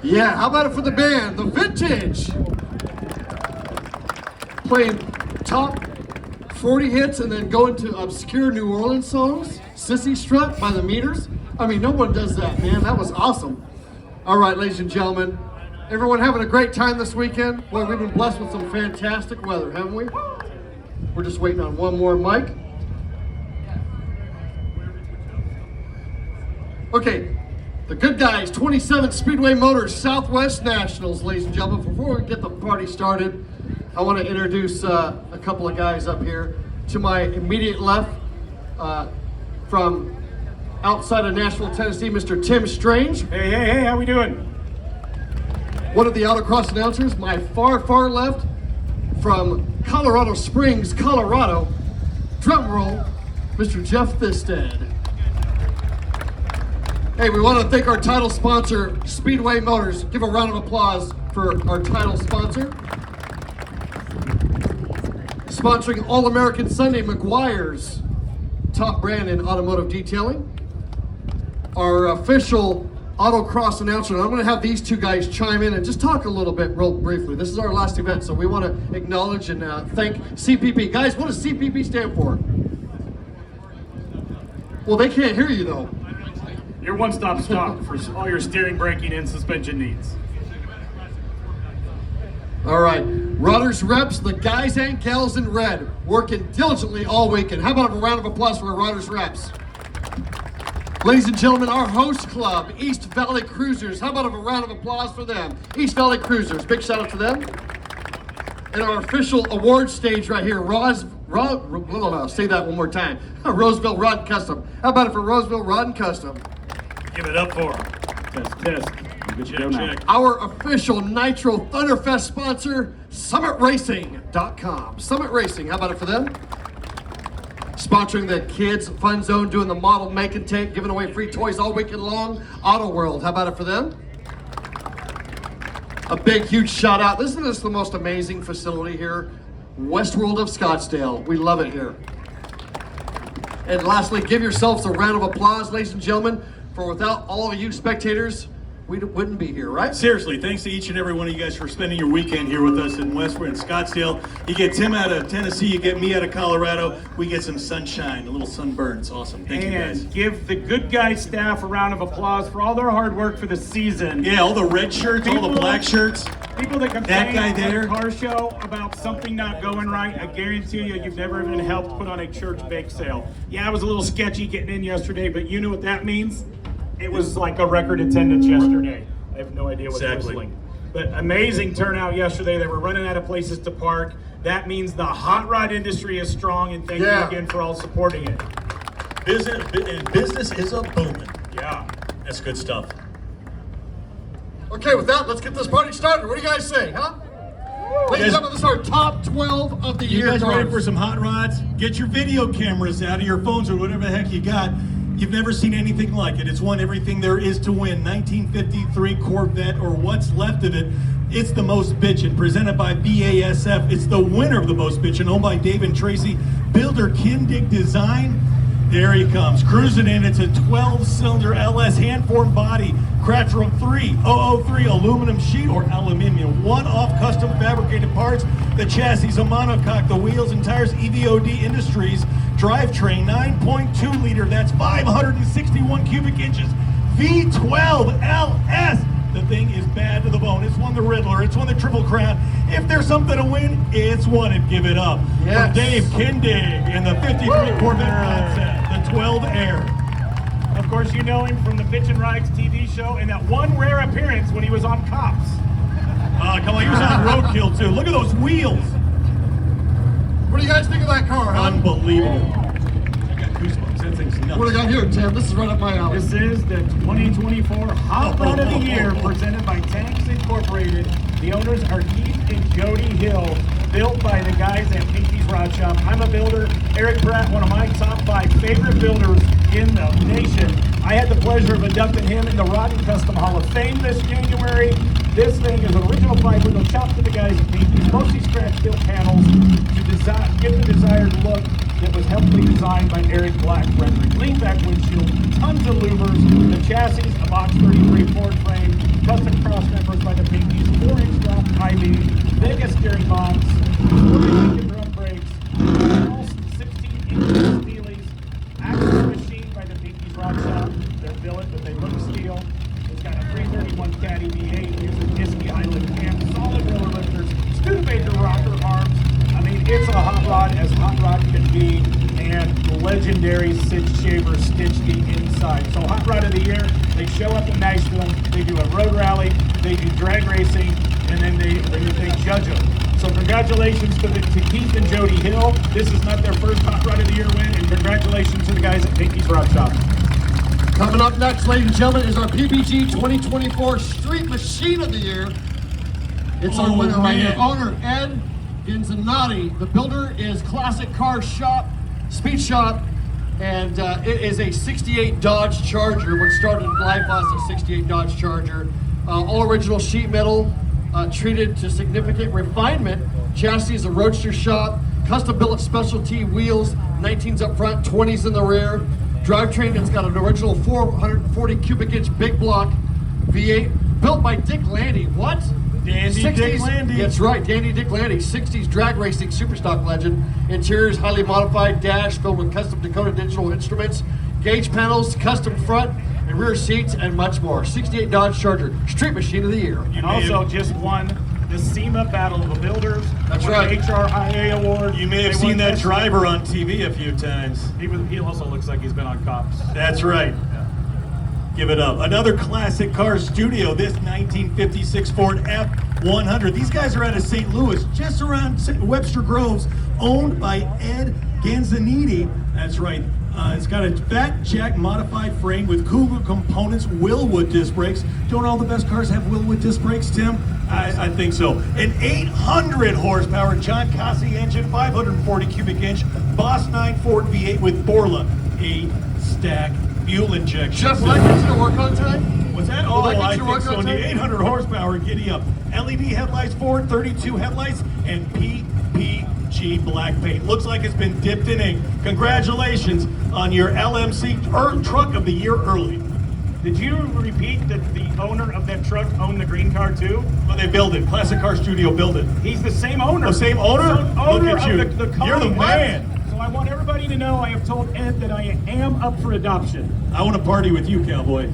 Yeah, how about it for the band, The Vintage? Playing top 40 hits and then going to obscure New Orleans songs. Sissy Strut by the Meters. I mean, no one does that, man. That was awesome. All right, ladies and gentlemen. Everyone having a great time this weekend? Boy, we've been blessed with some fantastic weather, haven't we? We're just waiting on one more mic. Okay, the good guys, 27 Speedway Motors Southwest Nationals, ladies and gentlemen. Before we get the party started, I want to introduce a couple of guys up here. To my immediate left, from outside of Nashville, Tennessee, Mr. Tim Strange. Hey, how we doing? One of the autocross announcers. My far left, from Colorado Springs, Colorado, drum roll, Mr. Jeff Thisted. Hey, we want to thank our title sponsor, Speedway Motors. Give a round of applause for our title sponsor. Sponsoring All-American Sunday, McGuire's, top brand in automotive detailing. Our official autocross announcer, and I'm going to have these two guys chime in and just talk a little bit real briefly. This is our last event, so we want to acknowledge and thank CPP. Guys, what does CPP stand for? Well, they can't hear you though. Your one-stop shop for all your steering, braking, and suspension needs. All right, Rudders Reps, the guys and gals in red, working diligently all weekend. How about a round of applause for our Rudders Reps? Ladies and gentlemen, our host club, East Valley Cruisers. How about a round of applause for them? East Valley Cruisers, big shout out to them. And our official award stage right here, say that one more time. Roseville Rod and Custom. How about it for Roseville Rod and Custom? Give it up for them. Test. Good to go now. Our official Nitro Thunderfest sponsor, SummitRacing.com. Summit Racing, how about it for them? Sponsoring the Kids Fun Zone, doing the model make and take, giving away free toys all weekend long. Auto World, how about it for them? A big, huge shout out. Isn't this the most amazing facility here? Westworld of Scottsdale. We love it here. And lastly, give yourselves a round of applause, ladies and gentlemen, for without all of you spectators, we wouldn't be here, right? Seriously, thanks to each and every one of you guys for spending your weekend here with us in Westwood and Scottsdale. You get Tim out of Tennessee, you get me out of Colorado. We get some sunshine, a little sunburn. It's awesome. Thank you guys. And give the Good Guys staff a round of applause for all their hard work for the season. Yeah, all the red shirts, all the black shirts. People that complain That guy there. at a car show about something not going right, I guarantee you've never even helped put on a church bake sale. Yeah, it was a little sketchy getting in yesterday, but you know what that means? It was like a record attendance yesterday. I have no idea what it was like. But amazing turnout yesterday. They were running out of places to park. That means the hot rod industry is strong, and thank you again for all supporting it. Business is a booming. Yeah. That's good stuff. Okay, with that, let's get this party started. What do you guys say, huh? Ladies and gentlemen, this is our top 12 of the year. You guys ready for some hot rods? Get your video cameras out of your phones or whatever the heck you got. You've never seen anything like it. It's won everything there is to win. 1953 Corvette, or what's left of it. It's the most bitchin', presented by BASF. It's the winner of the most bitchin', owned by Dave and Tracy. Builder Kindig Design. There he comes, cruising in. It's a 12-cylinder LS hand-formed body, Craftsroom 3003 aluminum sheet or aluminum, one-off custom fabricated parts. The chassis, a monocoque, the wheels and tires, EVOD Industries. Drivetrain, 9.2 liter, that's 561 cubic inches, V12 LS. The thing is bad to the bone. It's won the Riddler, it's won the Triple Crown. If there's something to win, it's won it. Give it up. Yes. For Dave Kindig in the 53 Corvette concept, the 12 Air. Of course, you know him from the Pitch and Rides TV show and that one rare appearance when he was on Cops. Come on, he was on Roadkill too. Look at those wheels. What do you guys think of that car, huh? Unbelievable. I got goosebumps. That thing's nuts. What do we got here, Tim? This is right up my alley. This is the 2024 Hot Rod of the Year presented by Tanks Incorporated. The owners are Keith and Jody Hill, built by the guys at Pinky's Rod Shop. I'm a builder. Eric Pratt, one of my top 5 favorite builders in the nation. I had the pleasure of inducting him in the Rod and Custom Hall of Fame this January. This thing is original fiber. They'll chop to the guys at Pinky's, mostly scratch built panels to give the desired look that was helpfully designed by Eric Black rendering. Lean back windshield, tons of louvers. The chassis, a box 33 Ford frame, custom cross members by the Pinkies, 4-inch drop IV, Vegas steering box, 40 drum brakes, all 16-inch Steelies, axle machine by the Pinkies Rock Shop. They're billet, but they look steel. It's got a 331 Caddy V8 using Disney Island cam, solid roller lifters, Studebaker rocker arms. I mean, it's a hot rod as hot rod can be, and legendary Sid Shaver stitched the inside. So hot rod of the year, they show up in Nashville, they do a road rally, they do drag racing, and then they judge them. So congratulations to Keith and Jody Hill. This is not their first hot rod of the year win, and congratulations to the guys at Pinky's Rock Shop. Coming up next, ladies and gentlemen, is our PPG 2024 Street Machine of the Year. It's our winner right here, owner Ed Ginzanati. The builder is Classic Car Shop, Speed Shop, and it is a 68 Dodge Charger, which started life as a 68 Dodge Charger. All original sheet metal, treated to significant refinement. Chassis is a Roadster shop, custom billet specialty wheels, 19s up front, 20s in the rear. Drivetrain that's got an original 440 cubic inch big block V8, built by Dick Landy. What? Dandy 60s, Dick Landy. That's right, Dandy Dick Landy, 60s drag racing superstock legend. Interiors highly modified, dash filled with custom Dakota digital instruments, gauge panels, custom front and rear seats, and much more. 68 Dodge Charger, Street Machine of the Year. And also just won the SEMA Battle of the Builders. That's won right. an HRIA award. You may have They seen won that this- driver on TV a few times. He also looks like he's been on Cops. That's right. Give it up. Another classic car studio, this 1956 Ford F100. These guys are out of St. Louis, just around Webster Groves, owned by Ed Ganzaniti. That's right. It's got a Fat Jack modified frame with Cougar components, Willwood disc brakes. Don't all the best cars have Willwood disc brakes, Tim? I think so. An 800 horsepower John Cossey engine, 540 cubic inch, Boss 9 Ford V8 with Borla, 8-stack fuel injection. Jeff, will I get you to work on time? What's that? Will Oh, I get I you to think work so. on The time? 800 horsepower, giddy up. LED headlights, Ford 32 headlights, and PPG black paint. Looks like it's been dipped in ink. Congratulations on your LMC Truck of the Year early. Did you repeat that the owner of that truck owned the green car too? Well, they build it. Classic Car Studio build it. He's the same owner. The same owner? So, owner Look at you. of the car. You're the man. So I want everybody to know I have told Ed that I am up for adoption. I want to party with you, cowboy.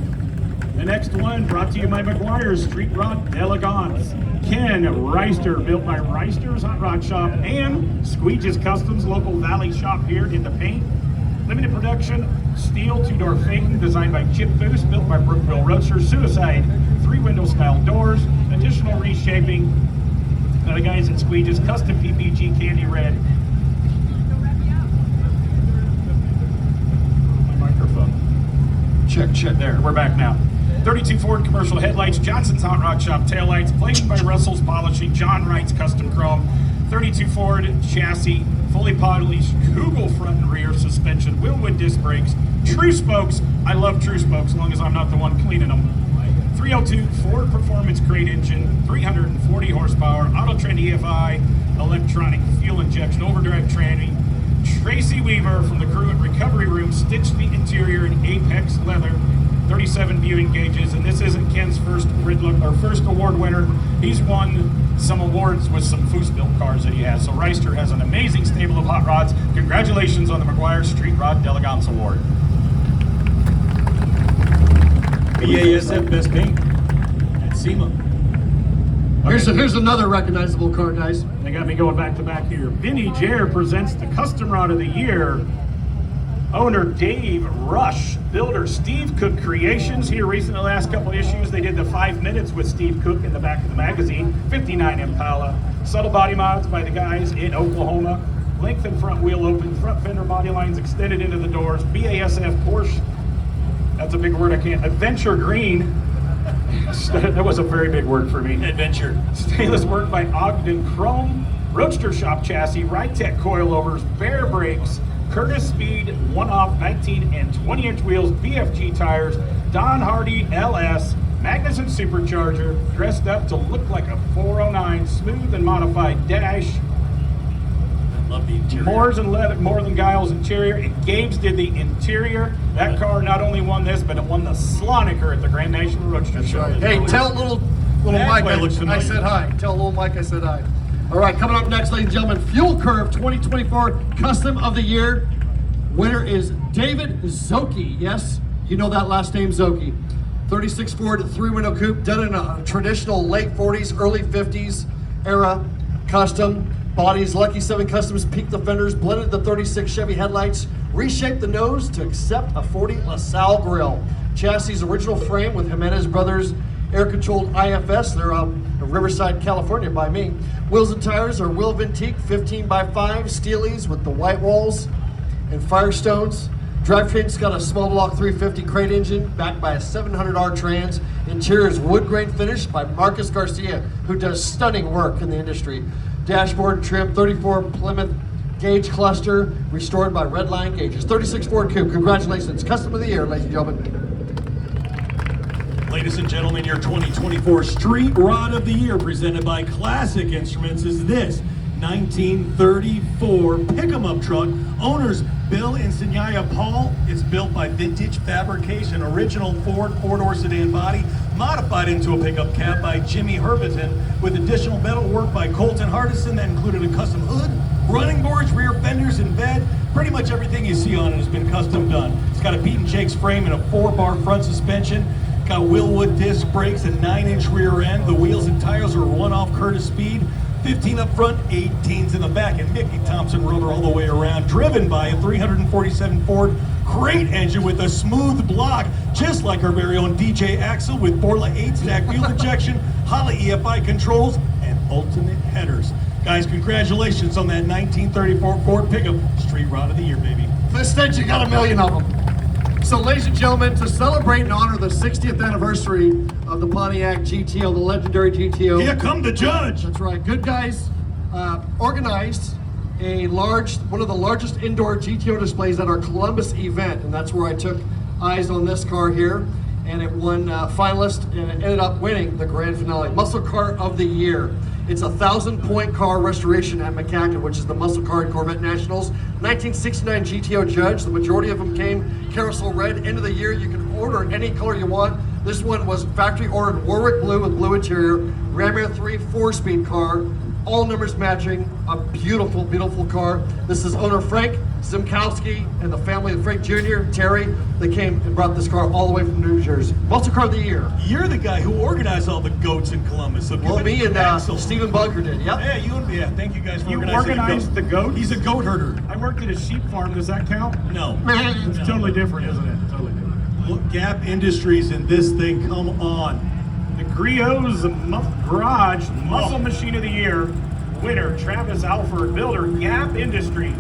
The next one brought to you by McGuire's Street Rod d'Elegance. Ken Reister, built by Reister's Hot Rod Shop and Squeege's Customs, local Valley shop here in the paint. Limited production, steel two-door Phaeton designed by Chip Foose, built by Brookville Roadster, Suicide, 3-window style doors, additional reshaping. The guys at Squeege's Custom PPG Candy Red. My microphone. Check. There, we're back now. 32 Ford commercial headlights, Johnson's Hot Rod Shop taillights, plated by Russell's Polishing, John Wright's Custom Chrome, 32 Ford chassis, fully polished Kugel front and rear suspension, Willwood disc brakes, true spokes. I love true spokes as long as I'm not the one cleaning them. 302 Ford Performance Crate engine, 340 horsepower, Auto Trend EFI, electronic fuel injection, overdrive tranny. Tracy Weaver from the crew at Recovery Room stitched the interior in Apex leather, 37 viewing gauges, and this isn't Ken's first award winner. He's won some awards with some Foose built cars that he has. So Reister has an amazing stable of hot rods. Congratulations on the McGuire Street Rod d'Elegance Award. BASF Best Paint at SEMA. Here's another recognizable car, guys. They got me going back to back here. Vinny Jare presents the Custom Rod of the Year. Owner Dave Rush, builder Steve Cook Creations. Here recently, the last couple issues, they did the 5 minutes with Steve Cook in the back of the magazine. 59 Impala. Subtle body mods by the guys in Oklahoma. Length and front wheel open, front fender body lines extended into the doors. BASF Porsche. That's a big word I can't. Adventure Green. That was a very big word for me. Adventure. Stainless work by Ogden Chrome. Roadster Shop chassis, Rytec coilovers, Bear brakes, Curtis Speed, one-off 19 and 20-inch wheels, BFG tires, Don Hardy LS, Magnuson supercharger, dressed up to look like a 409, smooth and modified dash. Love the interior. More than Giles interior, and Gabe's did the interior. That car not only won this, but it won the Sloniker at the Grand National Roadster Show. Right. Hey, tell little That's Mike why it looks I familiar. said hi. Tell little Mike I said hi. All right, coming up next, ladies and gentlemen, Fuel Curve 2024 Custom of the Year. Winner is David Zoki. Yes, you know that last name, Zoki. 36 Ford 3-window coupe, done in a traditional late 40s, early 50s era custom. Bodies, Lucky 7 Customs, peaked the fenders, blended the 36 Chevy headlights, reshaped the nose to accept a 40 LaSalle grille. Chassis original frame with Jimenez Brothers air-controlled IFS. They're out of Riverside, California by me. Wheels and tires are Will Ventique 15x5 Steelies with the white walls and Firestones. Drivetrain's got a small block 350 crate engine backed by a 700R trans. Interior is wood grain finish by Marcus Garcia, who does stunning work in the industry. Dashboard trim 34 Plymouth gauge cluster restored by Redline Gauges. 36 Ford Coupe. Congratulations. Custom of the Year, ladies and gentlemen. Ladies and gentlemen, your 2024 Street Rod of the Year presented by Classic Instruments is this 1934 pick-em-up truck. Owners Bill and Sanyaya Paul. It's built by Vintage Fabrication. Original Ford four-door sedan body modified into a pickup cab by Jimmy Herbiton with additional metal work by Colton Hardison that included a custom hood, running boards, rear fenders, and bed. Pretty much everything you see on it has been custom done. It's got a Pete and Jake's frame and a 4-bar front suspension. Got Willwood disc brakes and 9-inch rear end. The wheels and tires are one-off Curtis Speed. 15 up front, 18s in the back, and Mickey Thompson rubber all the way around. Driven by a 347 Ford crate engine with a smooth block, just like our very own DJ Axel with Borla 8-stack fuel injection, Holley EFI controls, and ultimate headers. Guys, congratulations on that 1934 Ford pickup. Street Rod of the Year, baby. This stage, you got a million of them. So, ladies and gentlemen, to celebrate and honor the 60th anniversary of the Pontiac GTO, the legendary GTO. Here come the judge. That's right. Good Guys organized one of the largest indoor GTO displays at our Columbus event, and that's where I took eyes on this car here, and it won finalist, and it ended up winning the grand finale, Muscle Car of the Year. It's a 1,000-point car restoration at McCacken, which is the Muscle Car and Corvette Nationals. 1969 GTO judge. The majority of them came carousel red. End of the year, you can order any color you want. This one was factory ordered Warwick blue with blue interior. Ram Air 3 4-speed car. All numbers matching. A beautiful, beautiful car. This is owner Frank Zimkowski and the family of Frank Jr., Terry. They came and brought this car all the way from New Jersey. Muscle Car of the Year. You're the guy who organized all the goats in Columbus. So Well, me and Stephen Bunker did, yep. Yeah, yeah, thank you guys for You organizing organized the goat? He's a goat herder. I worked at a sheep farm. Does that count? No. It's totally different, isn't it? Totally different. Look, Gap Industries and this thing, come on. The Griot's Garage Muscle Machine of the Year winner, Travis Alford, builder, Gap Industries.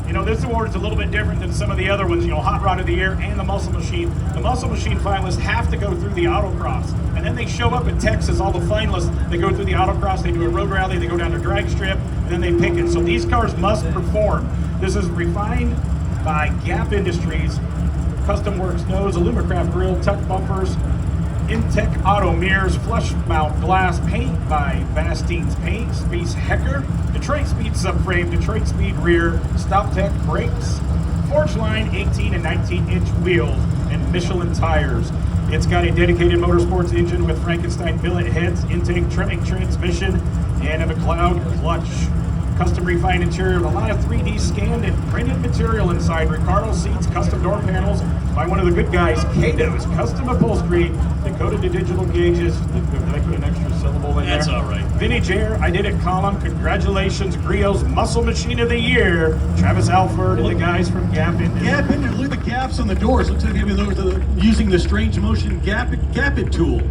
You know, this award is a little bit different than some of the other ones, you know, Hot Rod of the Year and the Muscle Machine. The Muscle Machine finalists have to go through the autocross, and then they show up in Texas, all the finalists, they go through the autocross, they do a road rally, they go down to drag strip, and then they pick it. So these cars must perform. This is refined by Gap Industries, Custom Works nose, Alumacraft grill, tuck bumpers, Intech auto mirrors, flush mount glass, paint by Bastine's Paint, Spies Hecker, Detroit Speed subframe, Detroit Speed rear, Stop Tech brakes, Forge Line 18 and 19-inch wheels, and Michelin tires. It's got a dedicated motorsports engine with Frankenstein billet heads, intake, trimming, transmission, and a McLeod clutch. Custom refined interior with a lot of 3D scanned and printed material inside. Ricardo seats, custom door panels by one of the good guys, Cato's Custom Upholstery, Dakota to digital gauges. Did I put an extra syllable in there? That's all right. Vintage Air, I did it column. Congratulations, Griot's Muscle Machine of the Year, Travis Alford and the guys from Gap Industries. Gap Industries, look at the gaps on the doors. Looks like they're using the Strange Motion Gap It tool.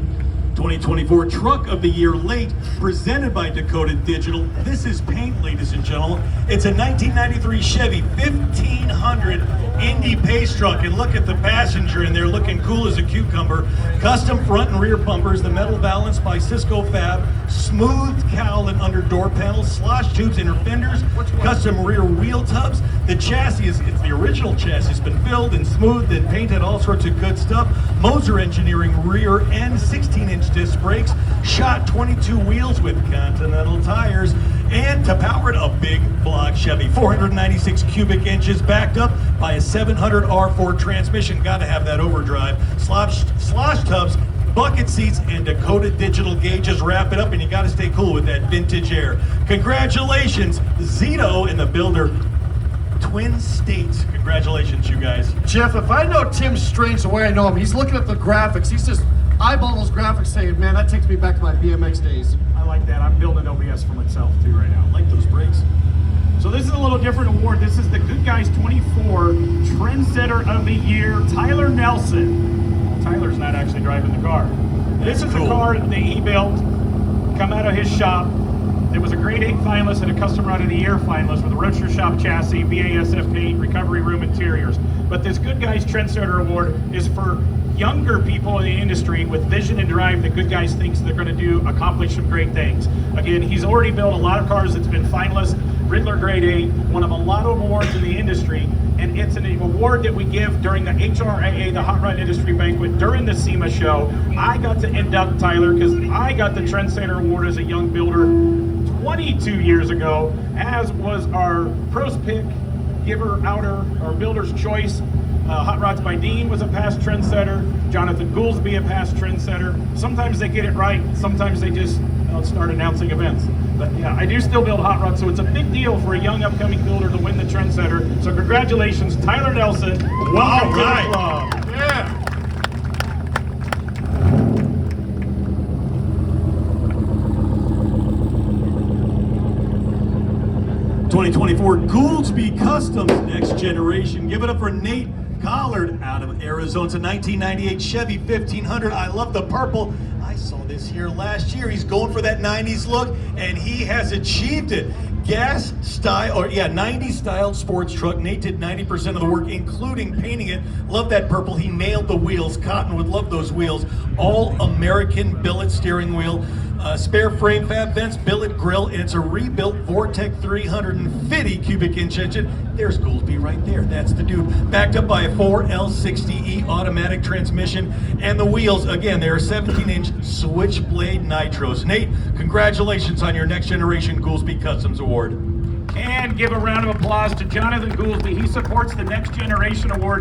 2024 Truck of the Year late, presented by Dakota Digital. This is paint, ladies and gentlemen. It's a 1993 Chevy 1500 Indy Pace truck, and look at the passenger in there looking cool as a cucumber. Custom front and rear bumpers, the metal balance by Cisco Fab, smooth cowl and under door panels, slosh tubes, inner fenders, custom rear wheel tubs. The chassis it's the original chassis. It's been filled and smoothed and painted, all sorts of good stuff. Moser engineering rear end, 16-inch 12-inch disc brakes, shot 22 wheels with Continental tires, and to power it, a big block Chevy. 496 cubic inches backed up by a 700 R4 transmission. Got to have that overdrive. Slosh tubs, bucket seats, and Dakota digital gauges wrap it up, and you got to stay cool with that vintage air. Congratulations, Zito and the builder, Twin States. Congratulations, you guys. Jeff, if I know Tim Strange the way I know him, he's looking at the graphics. He's just eyeballing those graphics saying, man, that takes me back to my BMX days. I like that. I'm building OBS for myself too right now. I like those brakes. So this is a little different award. This is the Good Guys 24 Trendsetter of the Year, Tyler Nelson. Tyler's not actually driving the car. This is cool. a car that he built, come out of his shop. It was a grade 8 finalist and a Customer Out of the Year finalist with a Roadster Shop chassis, BASF paint, recovery room interiors. But this Good Guys Trendsetter Award is for younger people in the industry with vision and drive that Good Guys thinks they're going to accomplish some great things. Again, he's already built a lot of cars that's been finalist, Riddler grade 8, one of a lot of awards in the industry, and it's an award that we give during the HRAA, the Hot Rod Industry Banquet, during the SEMA show. I got to induct Tyler because I got the Trendsetter Award as a young builder 22 years ago, as was our pros pick, giver, outer, our builder's choice. Hot Rods by Dean was a past trendsetter. Jonathan Gouldsby, a past trendsetter. Sometimes they get it right. Sometimes they just start announcing events. But yeah, I do still build hot rods, so it's a big deal for a young upcoming builder to win the trendsetter. So congratulations, Tyler Nelson. Welcome to the club. Yeah. 2024 Gouldsby Customs Next Generation. Give it up for Nate Collard out of Arizona. It's a 1998 Chevy 1500. I love the purple. I saw this here last year. He's going for that 90s look, and he has achieved it. Gas style, or yeah, 90s style sports truck. Nate did 90% of the work, including painting it. Love that purple. He nailed the wheels. Cotton would love those wheels. All American billet steering wheel. Spare frame fab vents, billet grill, and it's a rebuilt Vortec 350 cubic inch engine. There's Gouldsby right there. That's the dude. Backed up by a 4L60E automatic transmission, and the wheels, again, they're 17-inch switchblade nitros. Nate, congratulations on your Next Generation Gouldsby Customs Award. And give a round of applause to Jonathan Gouldsby. He supports the Next Generation Award